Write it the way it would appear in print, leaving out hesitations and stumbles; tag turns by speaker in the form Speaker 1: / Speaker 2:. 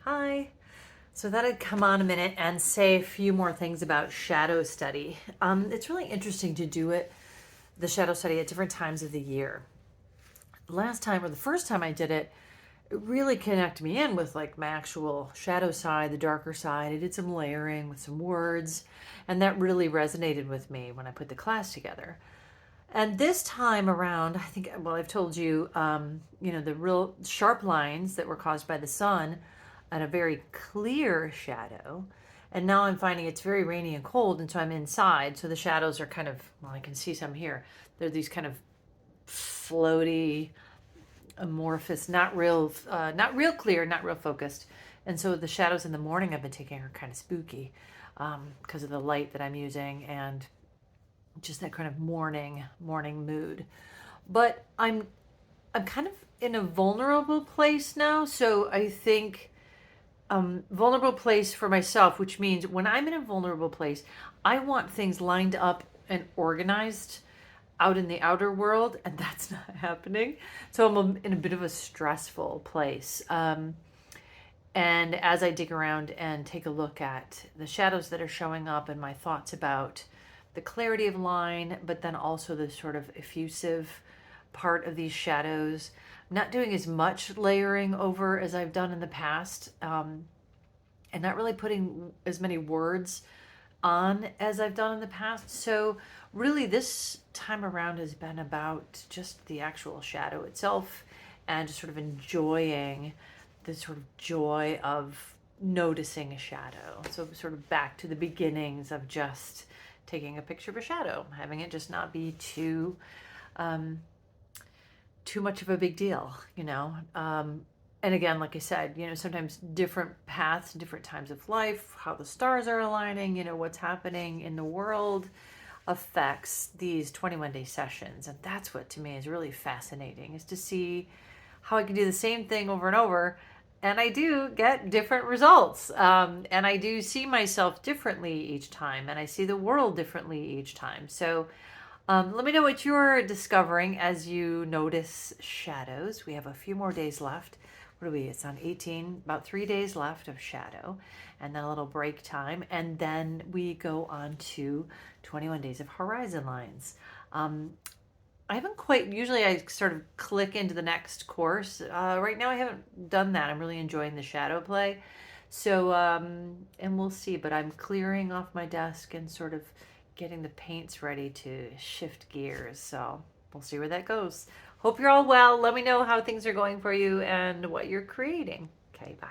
Speaker 1: Hi. So I thought I'd come on a minute and say a few more things about shadow study. It's really interesting to do the shadow study at different times of the year. Last time, or the first time I did it, it really connected me in with like my actual shadow side, the darker side. I did some layering with some words, and that really resonated with me when I put the class together. And this time around, I think, well, I've told you, the real sharp lines that were caused by the sun and a very clear shadow. And now I'm finding it's very rainy and cold, and so I'm inside. So the shadows are kind of, well, I can see some here. They're these kind of floaty, amorphous, not real clear, not real focused. And so the shadows in the morning I've been taking are kind of spooky because of the light that I'm using and just that kind of morning mood. But I'm kind of in a vulnerable place now, so I think vulnerable place for myself, which means when I'm in a vulnerable place, I want things lined up and organized out in the outer world, and that's not happening. So I'm in a bit of a stressful place. And as I dig around and take a look at the shadows that are showing up and my thoughts about the clarity of line, but then also the sort of effusive part of these shadows, I'm not doing as much layering over as I've done in the past, and not really putting as many words on as I've done in the past. So, really, this time around has been about just the actual shadow itself and just sort of enjoying the sort of joy of noticing a shadow. So, sort of back to the beginnings of just taking a picture of a shadow, having it just not be um, too much of a big deal, and again, like I said, sometimes different paths, different times of life, how the stars are aligning, what's happening in the world affects these 21-day sessions. And that's what to me is really fascinating, is to see how I can do the same thing over and over. And I do get different results. And I do see myself differently each time. And I see the world differently each time. So let me know what you're discovering as you notice shadows. We have a few more days left. What are we? It's on 18, about 3 days left of shadow, and then a little break time. And then we go on to 21 days of horizon lines. I haven't quite, usually I sort of click into the next course. Right now I haven't done that. I'm really enjoying the shadow play. So, and we'll see, but I'm clearing off my desk and sort of getting the paints ready to shift gears. So we'll see where that goes. Hope you're all well. Let me know how things are going for you and what you're creating. Okay, bye.